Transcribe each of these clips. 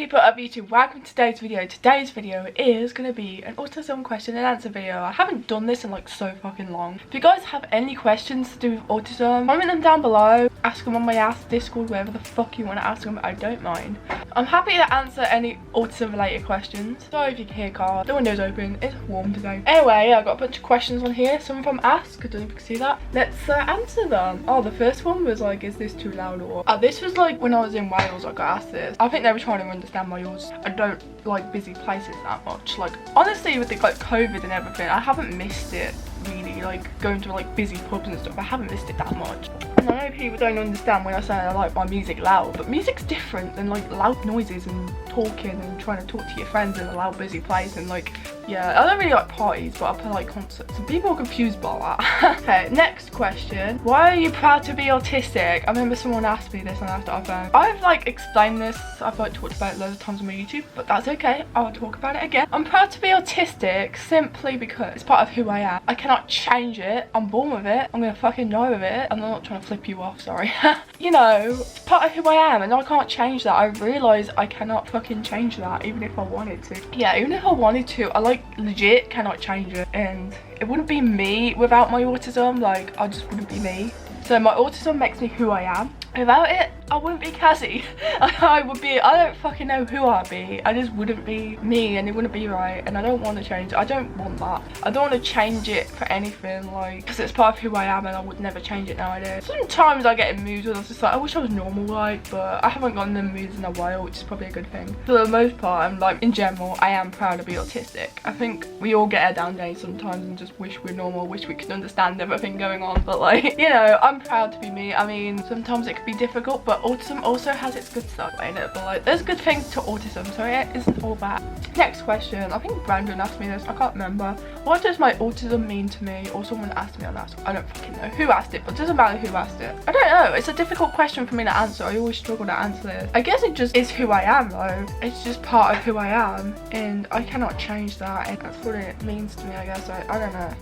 people of YouTube, welcome to today's video. Today's video is going to be an autism question and answer video. I haven't done this in like so fucking long. If you guys have any questions to do with autism, comment them down below. Ask them on my Discord, wherever the fuck you want to ask them, I don't mind. I'm happy to answer any autism related questions. Sorry if you can hear car, the window's open, it's warm today. Anyway, I got a bunch of questions on here, some from Ask, I don't know if you can see that. Let's answer them. Oh, the first one was like, is this too loud or what? This was like when I was in Wales, I got asked this. I think they were trying to understand my autism. I don't like busy places that much. Like honestly, with the like COVID and everything, I haven't missed it really, like going to like busy pubs and stuff. I haven't missed it that much. And I know people don't understand when I say I like my music loud, but music's different than like loud noises and talking and trying to talk to your friends in a loud busy place. And like, yeah, I don't really like parties, but I play like concerts and people are confused by that. Okay, next question. Why are you proud to be autistic? I remember someone asked me this and after I've like explained this, I've like talked about it loads of times on my YouTube, but that's okay, I'll talk about it again. I'm proud to be autistic simply because it's part of who I am. I cannot change it, I'm born with it, I'm gonna fucking die with it, and I'm not trying to flip you off, sorry. You know, it's part of who I am and I can't change that. I realise I cannot fucking change that even if I wanted to. Yeah, even if I wanted to, I like legit cannot change it, and it wouldn't be me without my autism. Like I just wouldn't be me. So my autism makes me who I am. Without it, I wouldn't be Cassie. I don't fucking know who I'd be. I just wouldn't be me and it wouldn't be right, and I don't want to change it. I don't want that. I don't want to change it for anything, like, because it's part of who I am and I would never change it nowadays. Sometimes I get in moods where I was just like, I wish I was normal, like, but I haven't gotten in moods in a while, which is probably a good thing. For the most part, I'm like, in general, I am proud to be autistic. I think we all get our down days sometimes and just wish we're normal, wish we could understand everything going on, but like, you know, I'm proud to be me. I mean, sometimes it could be difficult, but autism also has its good stuff in it. But like, there's good things to autism, so it isn't all bad. Next question. I think Brandon asked me this, I can't remember. What does my autism mean to me? Or someone asked me on that. I don't fucking know who asked it, but it doesn't matter who asked it. I don't know, it's a difficult question for me to answer. I always struggle to answer this. I guess it just is who I am though. It's just part of who I am and I cannot change that, and that's what it means to me, I guess. I don't know.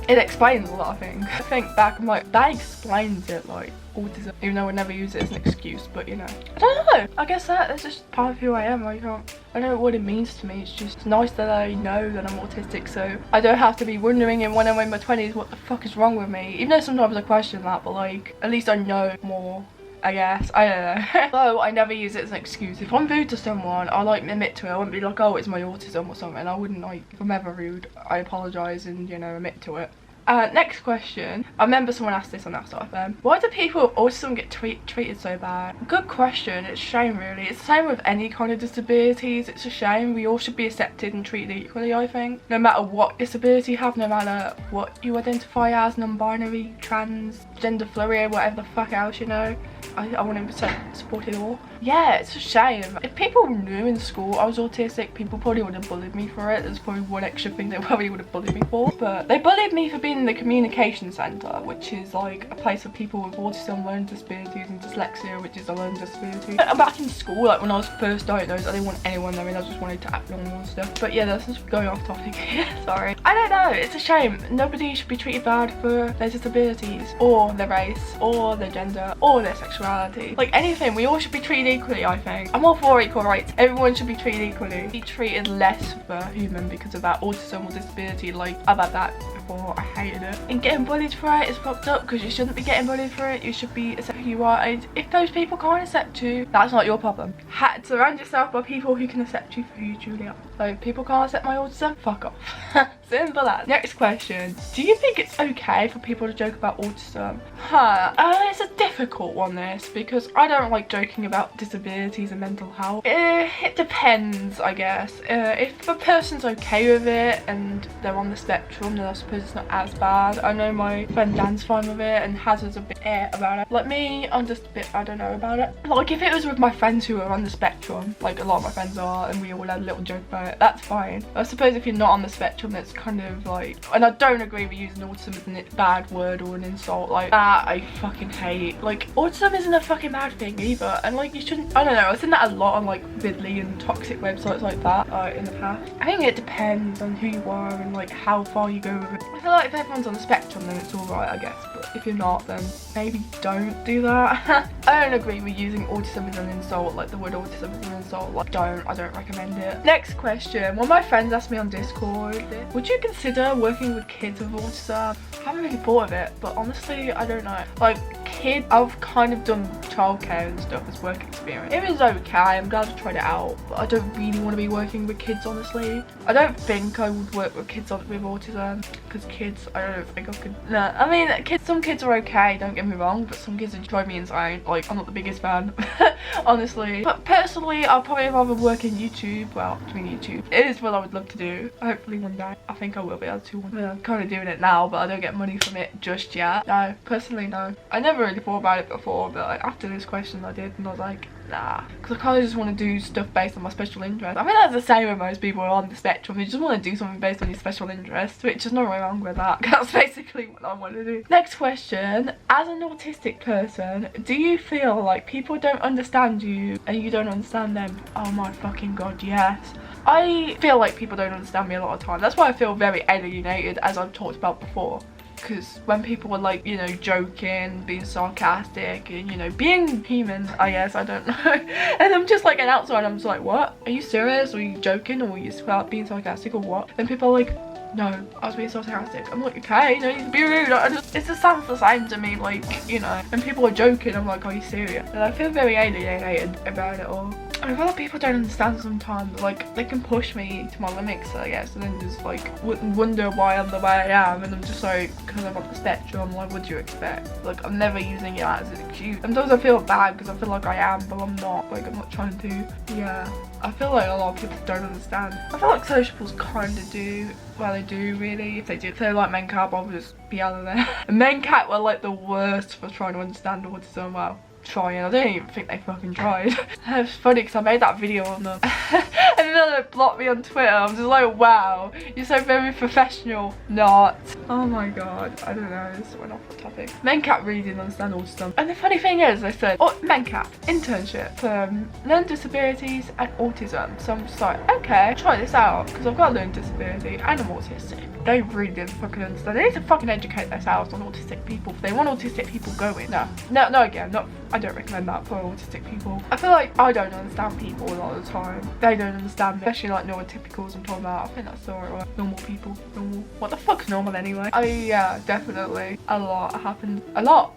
It explains a lot of things. I think back, I'm like, that explains it, like, autism, even though I never use it as an excuse, but you know. I don't know, I guess that's just part of who I am. I don't know what it means to me. It's just nice that I know that I'm autistic, so I don't have to be wondering when I'm in my 20s what the fuck is wrong with me, even though sometimes I question that, but like, at least I know more, I guess. I don't know. Though I never use it as an excuse. If I'm rude to someone, I'll like admit to it. I wouldn't be like, oh, it's my autism or something. I wouldn't, like, if I'm ever rude, I apologise and, you know, admit to it. Next question. I remember someone asked this on that sort of thing. Why do people with autism get treated so bad? Good question. It's a shame, really. It's the same with any kind of disabilities. It's a shame. We all should be accepted and treated equally, I think. No matter what disability you have, no matter what you identify as, non-binary, trans, gender fluid, whatever the fuck else, you know. I want to support it all. Yeah, it's a shame. If people knew in school I was autistic, people probably would have bullied me for it. There's probably one extra thing they probably would have bullied me for. But they bullied me for being in the communication centre, which is like a place for people with autism, learning disabilities and dyslexia, which is a learning disability. Back in school, like when I was first diagnosed, I didn't want anyone there, and I just wanted to act normal and stuff. But yeah, that's just going off topic here. Sorry. I don't know, it's a shame. Nobody should be treated bad for their disabilities, or their race, or their gender, or their sexuality. Like anything, we all should be treated equally, I think. I'm all for equal rights. Everyone should be treated equally. Be treated less of a human because of that autism or disability. Like, I've had that before, I hated it. And getting bullied for it is fucked up, because you shouldn't be getting bullied for it. You should be accepted who you are. And if those people can't accept you, that's not your problem. Surround yourself by people who can accept you for who you truly are. So if people can't accept my autism, fuck off. Simple as. Next question. Do you think it's okay for people to joke about autism? It's a difficult one, this, because I don't like joking about disabilities and mental health. It depends, I guess. If a person's okay with it and they're on the spectrum, then I suppose it's not as bad. I know my friend Dan's fine with it and Hazard's a bit about it. Like me, I'm just a bit, I don't know about it. Like if it was with my friends who are on the spectrum, like a lot of my friends are, and we all had a little joke about it, that's fine. I suppose if you're not on the spectrum, it's kind of like, and I don't agree with using autism as a bad word or an insult like that. I fucking hate, like, autism isn't a fucking bad thing either, and like you shouldn't, I don't know, I've seen that a lot on like 𝑣idly and toxic websites like that in the past. I think it depends on who you are and like how far you go with it. I feel like if everyone's on the spectrum then it's alright, I guess, but if you're not then maybe don't do that. I don't agree with using autism as an insult, like the word autism as an insult, like I don't recommend it. Next question, one of my friends asked me on Discord, would you consider working with kids with autism? I haven't really thought of it, but honestly I don't know. Like kids, I've kind of done childcare and stuff as work experience. It was okay, I'm glad I tried it out, but I don't really want to be working with kids honestly. I don't think I would work with kids with autism, because kids, I don't think I could. No, I mean some kids are okay, don't get me wrong, but some kids drive me insane. Like I'm not the biggest fan honestly, but personally I'll probably rather work in YouTube. Well, doing YouTube, it is what I would love to do. Hopefully one day I think I will be able to. I mean, I'm kind of doing it now, but I don't get money from it just yet. No, personally no. I never really thought about it before, but like, after this question I did, and I was like, nah, because I kind of just want to do stuff based on my special interest. I think that's the same with most people on the spectrum. You just want to do something based on your special interest, which is nothing wrong with that. That's basically what I want to do. Next question, as an autistic person, do you feel like people don't understand you and you don't understand them? Oh my fucking god, yes. I feel like people don't understand me a lot of the time. That's why I feel very alienated, as I've talked about before. Because when people were like, you know, joking, being sarcastic, and you know, being human, I guess, I don't know, and I'm just like an outsider, I'm just like, what? Are you serious? Or are you joking? Or are you being sarcastic or what? And people are like, no, I was being sarcastic. I'm like, okay, no, you be rude. It just sounds the same to me, like, you know, when people are joking, I'm like, are you serious? And I feel very alienated about it all. I feel like people don't understand sometimes, like, they can push me to my limits, I guess, and then just, like, wonder why I'm the way I am, and I'm just like, because I'm on the spectrum, like, what do you expect? Like, I'm never using it as an excuse. Sometimes I feel bad because I feel like I am, but I'm not, like, I'm not trying to, yeah. I feel like a lot of people don't understand. I feel like sociables kind of do. Well, they do really. If they do, if they're like MenCat, I'll just be out of there. And MenCat were like the worst for trying to understand autism. Well, trying. I don't even think they fucking tried. It's funny because I made that video on them. And then they blocked me on Twitter. I'm just like, wow, you're so very professional. Not. Oh my god, I don't know, this went off the topic. MenCat really didn't understand autism. And the funny thing is, they said, oh, MenCat, internship for learning disabilities and autism. So I'm just like, okay, try this out, because I've got a learning disability and I'm autistic. They really didn't fucking understand. They need to fucking educate themselves on autistic people. If they want autistic people going. No, again, I don't recommend that for autistic people. I feel like I don't understand people a lot of the time. They don't understand me, especially like neurotypicals I'm talking about. I think that's the right word. Normal people. Normal. What the fuck's normal anyway? Oh yeah, definitely. A lot happens. A lot.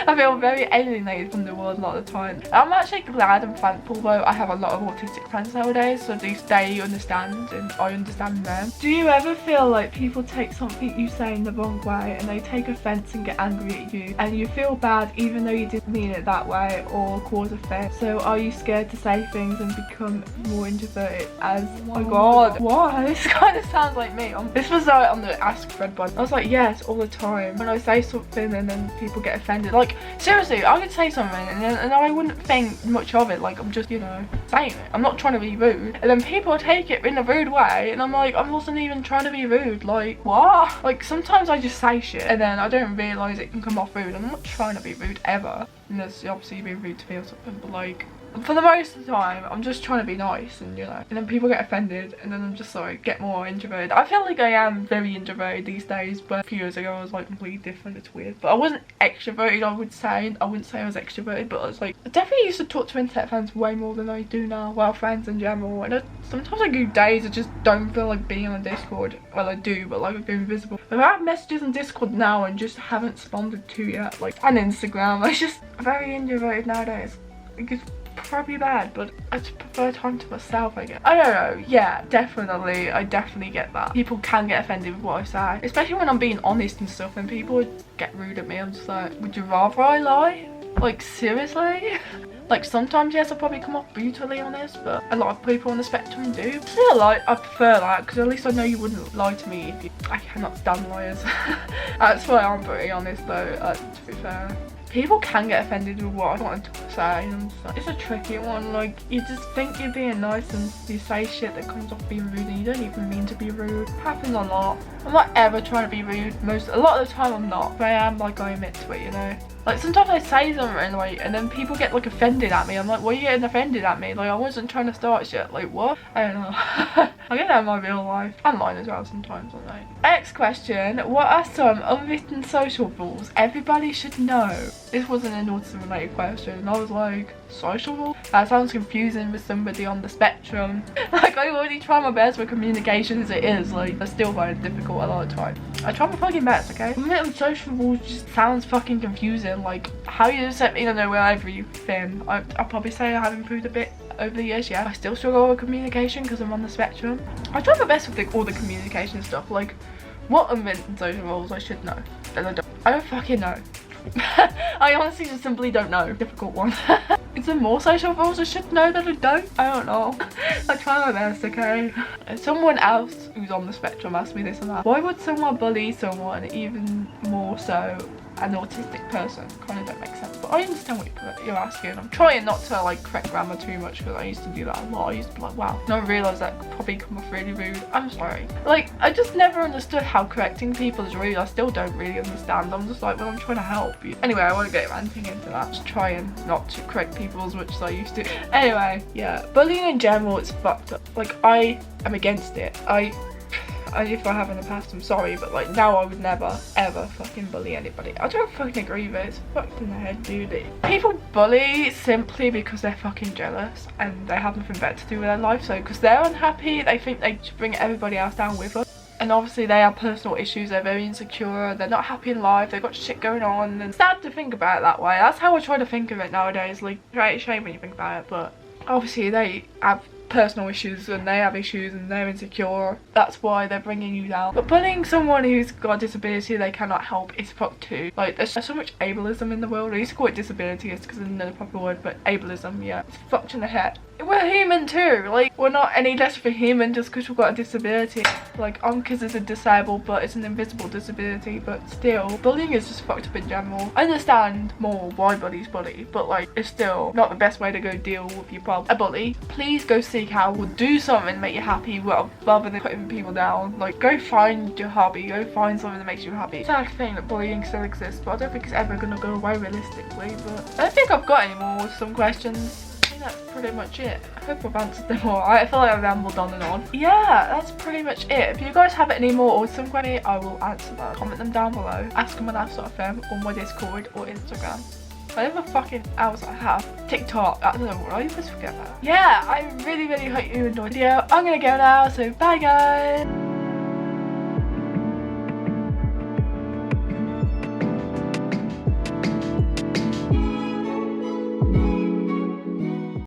I feel very alienated from the world a lot of the time. I'm actually glad and thankful though I have a lot of autistic friends nowadays, so at least they understand and I understand them. Do you ever feel like people take something you say in the wrong way and they take offence and get angry at you and you feel bad even though you didn't mean it that way or cause offence? So are you scared to say things and become more introverted as, oh god, why? This kind of sounds like me. This was on the Ask Fred one. I was like, yes, all the time. When I say something and then people get offended. Like, seriously, I could say something and I wouldn't think much of it. Like, I'm just, you know, saying it. I'm not trying to be rude. And then people take it in a rude way and I'm like, I wasn't even trying to be rude. Like, what? Like, sometimes I just say shit and then I don't realise it can come off rude. I'm not trying to be rude ever. Unless obviously being rude to me or something, but like, for the most of the time, I'm just trying to be nice and, you know, and then people get offended and then I'm just like, get more introverted. I feel like I am very introverted these days, but a few years ago I was like completely different. It's weird. But I wasn't extroverted, I wouldn't say I was extroverted, but I was like, I definitely used to talk to internet fans way more than I do now. Well, friends in general. And sometimes I go days I just don't feel like being on Discord. Well, I do, but like I've been invisible. But I have messages on Discord now and just haven't responded to yet. Like, on Instagram, I just very introverted nowadays. It's probably bad, but I just prefer time to myself, I guess. I don't know, yeah, definitely, I definitely get that. People can get offended with what I say, especially when I'm being honest and stuff, and people would get rude at me. I'm just like, would you rather I lie? Like, seriously? Like, sometimes, yes, I probably come off brutally honest, but a lot of people on the spectrum do. Still, like, I prefer that, because at least I know you wouldn't lie to me if you... I cannot stand liars. That's why I'm pretty honest, though, to be fair. People can get offended with what I wanted to say, and it's a tricky one. Like, you just think you're being nice and you say shit that comes off being rude and you don't even mean to be rude. It happens a lot. I'm not ever trying to be rude. A lot of the time I'm not, but I am, like, I admit to it, you know. Like sometimes I say something like, and then people get like offended at me. I'm like, why are you getting offended at me? Like I wasn't trying to start shit. Like what? I don't know. I get that in my real life and mine as well sometimes. I know. Next question: what are some unwritten social rules everybody should know? This wasn't an autism related question, and I was like, social rules? That sounds confusing with somebody on the spectrum. Like I already try my best with communication as it is. Like I still find it difficult a lot of time. I try my fucking best, okay? Unwritten social rules just sounds fucking confusing. Like how you accept me to know everything. I'll probably say I have improved a bit over the years. Yeah, I still struggle with communication because I'm on the spectrum. I try my best with all the communication stuff. Like what unwritten social rules I should know, and I don't fucking know. I honestly just simply don't know. Difficult one. Is there more social rules I should know that I don't? I don't know. I try my best, okay? Someone else who's on the spectrum asked me this and that. Why would someone bully someone, even more so an autistic person? Kind of don't make sense, but I understand what you're asking. I'm trying not to like correct grammar too much because I used to do that a lot. I used to be like, wow, no, I realised that could probably come off really rude. I'm sorry. Like I just never understood how correcting people is rude. I still don't really understand. I'm just like, well, I'm trying to help you. Anyway, I won't get ranting into that. Just trying not to correct people as much as I used to. Anyway, yeah, bullying in general, it's fucked up. Like I am against it. If I have in the past, I'm sorry, but like now I would never ever fucking bully anybody. I don't fucking agree with it. It's fucked in the head, dude. People bully simply because they're fucking jealous and they have nothing better to do with their life. So because they're unhappy, they think they should bring everybody else down with them. And obviously they have personal issues, they're very insecure, they're not happy in life, they've got shit going on, and it's sad to think about it that way. That's how I try to think of it nowadays. Like, right, it's a shame when you think about it, but obviously they have personal issues and they have issues and they're insecure. That's why they're bringing you down. But bullying someone who's got a disability they cannot help is fucked too. Like there's so much ableism in the world. I used to call it disability because it's not a proper word, but ableism, yeah, it's fucked in the head. We're human too. Like we're not any less of a human just because we've got a disability. Like because it's a disabled, but it's an invisible disability. But still, bullying is just fucked up in general. I understand more why bullies bully, but like it's still not the best way to go deal with your problem. A bully, please go seek help or do something to make you happy rather than putting people down. Like go find your hobby, go find something that makes you happy. It's a thing that bullying still exists, but I don't think it's ever gonna go away realistically. But I don't think I've got any more with some questions. That's pretty much it. I hope I've answered them all. I feel like I rambled on and on. Yeah, that's pretty much it. If you guys have any more autism questions, I will answer them. Comment them down below. Ask them on 𝓤𝓸𝓷𝓷𝓰 on my Discord or Instagram. Whatever fucking else I have. TikTok. I don't know what I always forget that. Yeah, I really hope you enjoyed the video. I'm gonna go now, so bye guys.